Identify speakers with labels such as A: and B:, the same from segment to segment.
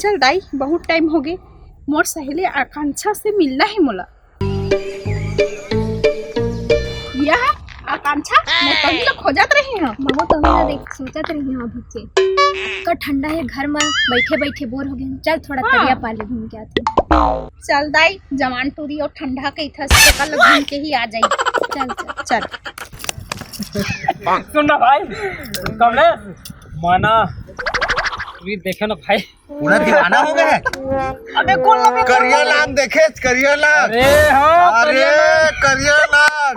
A: चल दाई बहुत टाइम हो गए मोर सहेली आकांक्षा से मिलना है मोला। यह आकांक्षा मैं कभी तो खोजत रही हूँ।
B: ममो तो ना देख सोचत रही हूँ अभी के का ठंडा है घर में बैठे बैठे बोर हो गए। चल थोड़ा तरिया पाले घूम के आते।
A: चल दाई जवान टूरी और ठंडा के इधर से कल घूम के ही आ जाई।
B: चल चल
C: सुन ना भाई कमले माना भी देखे ना भाई
D: पूरा दीवाना हो गया।
C: अबे कौन लगे
D: करिया लाग देखे करिया लाग।
C: अरे हाँ
D: अरे करिया लाग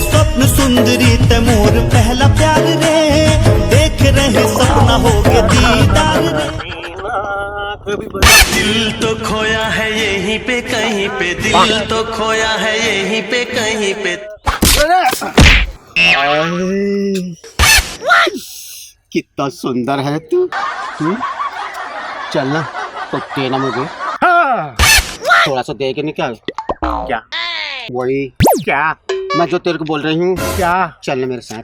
E: स्वप्न सुंदरी तैमूर पहला प्यार रे देख रहे सपना हो गया दीदार रे। दिल तो खोया है यहीं पे कहीं पे दिल तो खोया है यहीं पे कहीं पे।
D: कितना सुंदर है तू। चलना तो देना मुझे थोड़ा सा दे के निकाल। क्या वही क्या मैं जो तेरे को बोल रही हूँ क्या। चलना मेरे साथ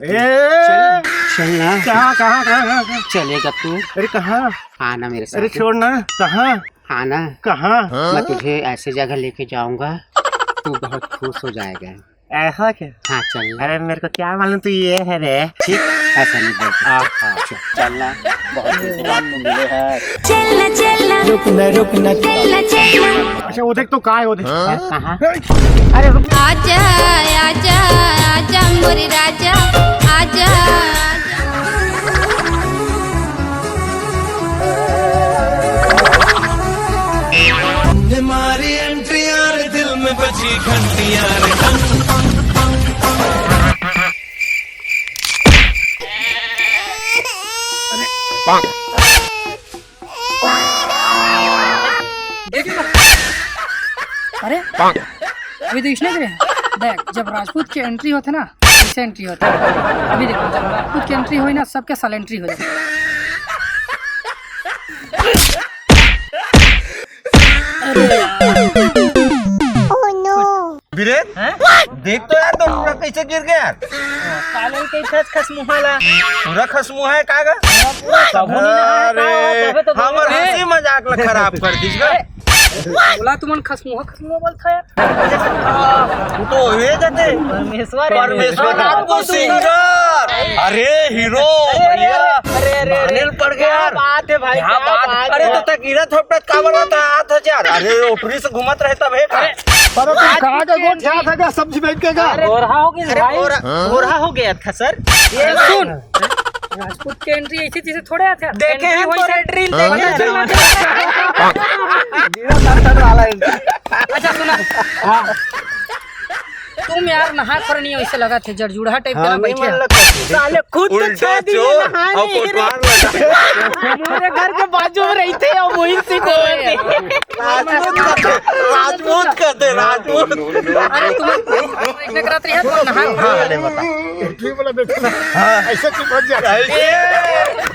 D: चलना। क्या कहाँ चलेगा तू। अरे कहाँ आना मेरे साथ। अरे छोड़ना कहाँ आना कहाँ। मैं तुझे ऐसी जगह लेके जाऊंगा तू बहुत खुश हो जाएगा। ऐसा क्या। हाँ चल। अरे मेरे को क्या मालूम तू ये है रे। ठीक ऐसा नहीं बोलते। चलना बहुत दिन बाद मिले हैं।
B: चलना चलना
E: रुकना
B: चलना चलना।
E: अच्छा वो देख तो कहाँ है वो देख।
D: कहाँ
E: अरे रुक।
B: आजा आजा आजा मोरे राजा आजा।
E: हमारी एंट्री यार दिल में बजी घंटियां रे।
C: अरे अभी तो इसने भी देख जब राजपूत की एंट्री होते ना ऐसे एंट्री होता है। अभी देखो जब राजपूत की एंट्री हुई ना सबके साल एंट्री हो जाती है।
D: बिरे देख तो यार तो पूरा कैसे गिर गया।
C: कालन के खसमुहाला
D: पूरा खसमुहा है कागा।
C: अरे
D: हमर हंसी मजाक ला खराब कर दीस गा।
C: बोला तुमन खसमुहा बोल था यार।
D: तू तो होए जाते परमेश्वर आपको सिंगर। अरे हीरो अनिल पड़ गया बात है भाई। अरे तो तकीरा थोपट का बनता 8000। अरे ओपरी से घुमत रहे तब है।
E: पर तू कहाँ का गोट क्या था सब्जी बेच के का।
C: गोरहा हो गया भाई।
D: गोरा हो गया था सर।
C: ये सुन राजपूत की एंट्री ऐसी चीजें थोड़े आते हैं।
D: देखे हैं पूरे ड्रिल
C: अच्छा सुना तुम यार नहा कर नहीं ऐसे लगा थे जड़जुड़ा टाइप का बैठे साले खुद तो छोड़ दिए हमारे घर के बाजू में रहते हैं और वहीं से
D: राजपूत कहते राजपूत।
C: अरे तुम इतने कराते हैं तुम नहा।
D: अरे बता
E: ऐसे क्यों बच जाता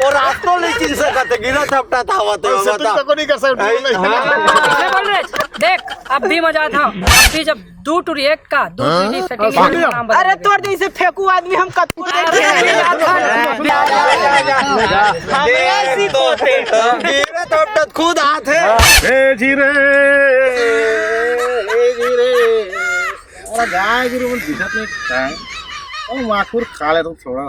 D: और रास्तों नहीं चिन सकते गिरा थपटा था वो तो बता
E: को नहीं कर सकते।
C: क्या बोल रहे देख अब भी मजा था। अब भी जब 2 टू एक का 2 टू सेटिंग।
A: अरे तोड़ दे इसे फेंकू आदमी हम कतू
D: गिरा थपटा खुद हाथ है।
E: ए जीरे गाय गिरो दिखत नहीं काय ओ माखुर खा ले तुम थोड़ा।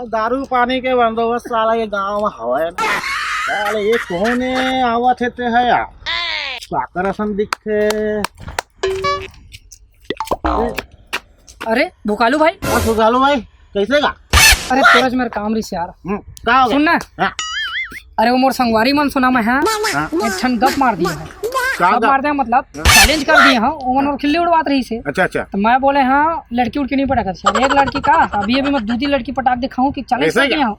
E: दारू पानी के बंदोबस्त साला ये गांव में हवा है ना। साले ये कौन है आवा थे है यार काकरसन दिखे।
C: अरे भुकालू भाई
E: सुगालो भाई कैसे का।
C: अरे तेरा मेरा काम रही यार
E: का हो
C: सुन ना।
E: हाँ।
C: अरे वो मोर संगवारी मन सुना मैं हाँ एक क्षण गप मार दिया है। गप मार दिया मतलब चैलेंज कर दिए हाँ ओवन और खिल्ली उड़वात रही से।
E: अच्छा अच्छा
C: तो मैं बोले हाँ लड़की उड़की नहीं पटाखा था एक लड़की का अभी अभी मैं दूसरी लड़की पटाख दिखाऊं कि चैलेंज कर दिया हूँ।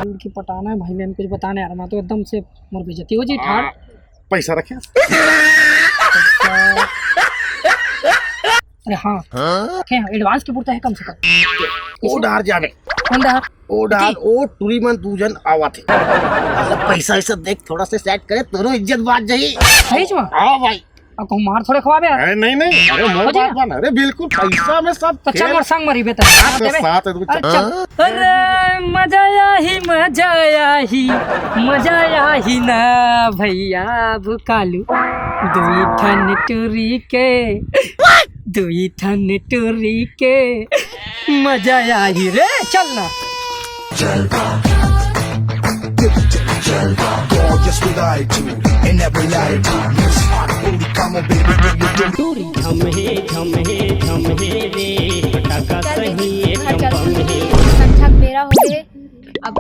C: लड़की पटाना है भाई मैंने कुछ बताने यार मैं तो एकदम से मोर बेइज्जती हो जी ठाड़।
E: पैसा रखे।
C: अरे हाँ एडवांस के पूछता है कम से कम।
E: ओ डार जावे
C: कौन डार
E: ओ डार ओ टूरी मन तू जन आवा थे। पैसा ऐसा देख थोड़ा सा सेट करे तोरो इज्जत बात जाई।
C: सही में
E: हाँ भाई
C: अब कहूँ मार थोड़े खवाबे यार।
F: अरे नहीं नहीं, अरे मोर
C: हो जाएगा।
F: बात बन, अरे बिल्कुल पैसा में सब
C: तो चल
F: खेल।
C: मोर संग मरी बेटा
F: साथ है, साथ है, तू
C: अरे
F: चल।
C: चल। अरे मजा आया ही ना भैया भुकालू दुई ठन टूरी के मजा आया ही रे चल ना।
B: चल संझा बेरा हो गए, अब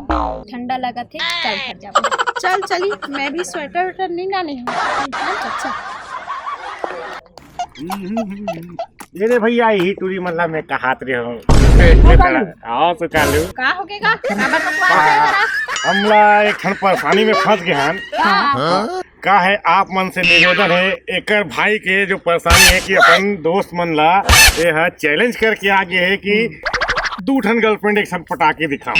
B: ठंडा लगा थे, चल घर जाओ।
A: चल चली, मैं भी स्वेटर वेटर नहीं डाली हूँ। अच्छा
F: ये भैया ही टूरी मल्ला में कहात रहे हो। आओ तो कालू
A: का हो गएगा काबर बकवास है जरा।
F: हमला एक क्षण परेशानी में फंस गए हैं। का है आप मन से निवेदन है, एकर भाई के जो परेशानी है कि अपन दोस्त मन ला ये है चैलेंज करके आगे है कि 2 ठन गर्लफ्रेंड एक साथ पटाके दिखाओ।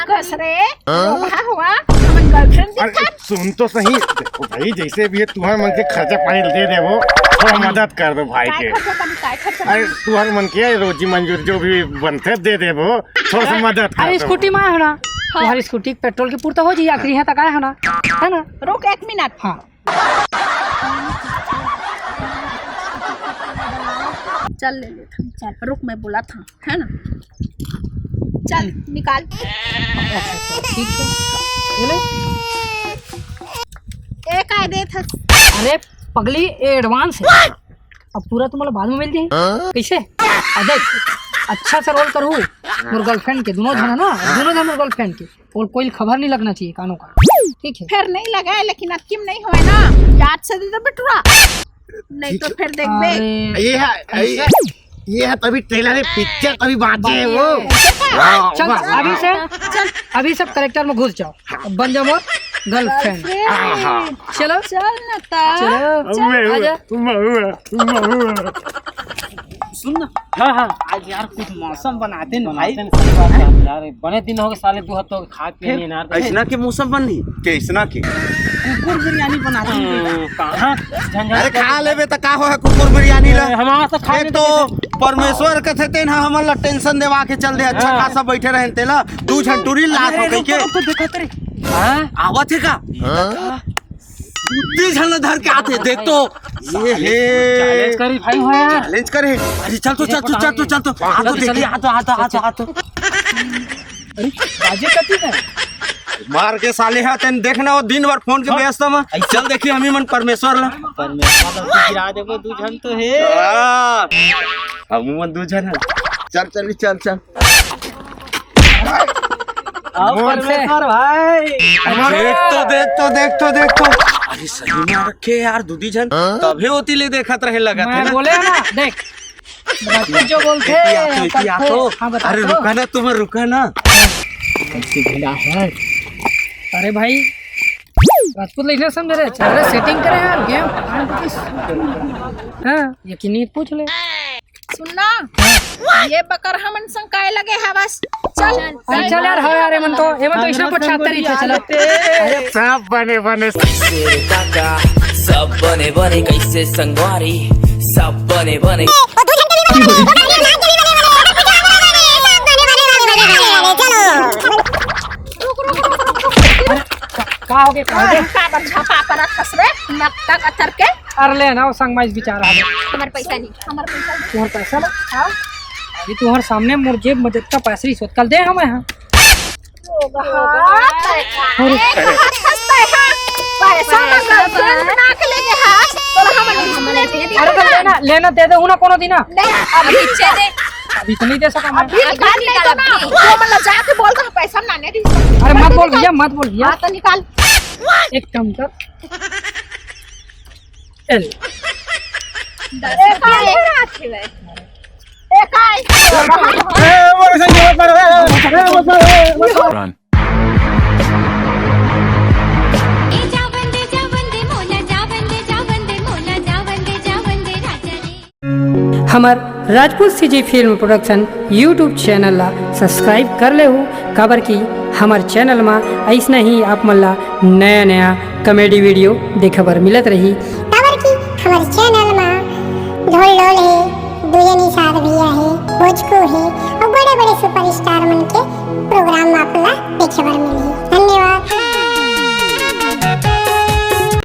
A: कस रे वहाँ हुआ हमन गर्लफ्रेंड
F: अरे सुन तो सही, देखो भाई जैसे भी है तुम्हारे मन के खर्चा पानी दे दे वो, थोड़ा मदद कर दो भाई के।
A: काय खर्चा
F: अरे तुम्हारे मन के रोजी मंजूर जो भी बनते दे दे वो, थोड़ा सा मदद कर
C: अरे
F: दो।
C: स्कूटी में है ना तुम्हारी स्कूटी पेट्रोल की पूर्ता हो जाए आखिरी है तक है ना, है ना।
A: रुक 1 मिनट।
C: हाँ
A: चल ले लेता हूँ, चल रुक मैं बोला था है ना। चल निकाल।
C: ठीक है ये ले।
A: एक आए दे था।
C: अरे पगली ये एडवांस है, अब पूरा तुम्हारा बाद में मिल जाए कैसे। देख अच्छा से रोल करूँ मोर गर्लफ्रेंड के, दोनों जन है ना, दोनों जन मोर गर्लफ्रेंड के, और कोई खबर नहीं लगना चाहिए कानों का, ठीक है।
A: फिर नहीं लगा है लेकिन अक्कीम नहीं हुए ना, याद से दे दो बेटुआ, नहीं तो फिर देख बे।
C: अरे
F: ये है तभी ट्रेलर पिक्चर तभी बात है वो।
C: चल अभी सब करेक्टर में घुस जाओ, अब बन जाओ मोर गर्लफ्रेंड। चलो
A: चल ना ता।
C: चलो आजा।
G: सुन ना। हाँ आज यार कुछ मौसम बनाते ना भाई
C: यार बने दिन हो गए साले 2 हफ्तों खा के नहीं ना
G: ऐसना के मौसम बनी
F: कैसना की
G: कुकुर बिरयानी बनाते हैं कहाँ
D: अरे खा लेबे त का हो है कुकुर बिरयानी ला।
G: हमारा तो खा
D: एक तो परमेश्वर कथे तेन हमन ला टेंशन देवा के चल दे, अच्छा खासा बैठे रहे तेला 2 झंटूरी लात हो गई के
G: तो देखत रे
D: आवत है का 2 झन धर के आते देख तो ये
G: चैलेंज करी भाई हो यार
D: चैलेंज करे। अरे चल तो आ तो देखिए
G: आ तो अरे बाजे कती है
D: मार के साले है तेन देखना वो दिन भर फोन के व्यस्त में। चल देखिए हमी मन परमेश्वर ला
G: गिरा देबो 2 झन तो है
D: हम मन 2 झन चल
G: आओ परमेश्वर भाई
D: देख तो अरे सही में रखे यार 2 झन तभी होती ले देखत रहे लगत है
C: मैं
D: ना।
C: बोले ना देख बच्चे जो बोलते हाँ, बता
D: अरे
C: तो।
D: रुका ना
C: अरे भाई राजपूत लिखने समझ रहे, चल रहे सेटिंग करे यार गेम। हाँ यकीनी पूछ ले।
A: सुनना ये बकर हमन संग काय लगे है बस। चल
C: अरे चल यार, हाँ यार एमन तो इसमें 75 ही थे चलो।
F: सब बने
H: सब बने बने कैसे संगवारी सब बने बने
C: का हो गया
A: का बच्चा पापा खसरे नक्ता कतर के।
C: अरे ले ना संग माइस बेचारा है
B: हमारे पैसा नहीं, हमारे पैसा नहीं।
C: तुम्हारे पैसा ना हाँ अभी तुम्हारे सामने मोर जेब में जितना पैसा ही सोच कल दे हमें। हाँ अरे तो लेना दे दे ना कोनो दिना अभी तो नहीं दे सका मैं।
A: जाके बोल दो पैसा ना दे।
C: अरे मत बोल भैया
A: तो निकाल।
C: एक काम कर एल हमार Rajput CG film production YouTube channel ला सब्सक्राइब कर ले काबर की हमार चैनल में ऐसा ही आप मन ला नया कॉमेडी वीडियो देखे बर मिलत रही।
I: हमारे चैनल में ढोल ढोल है, दुयनी साथ भी है, भोजपुरी है,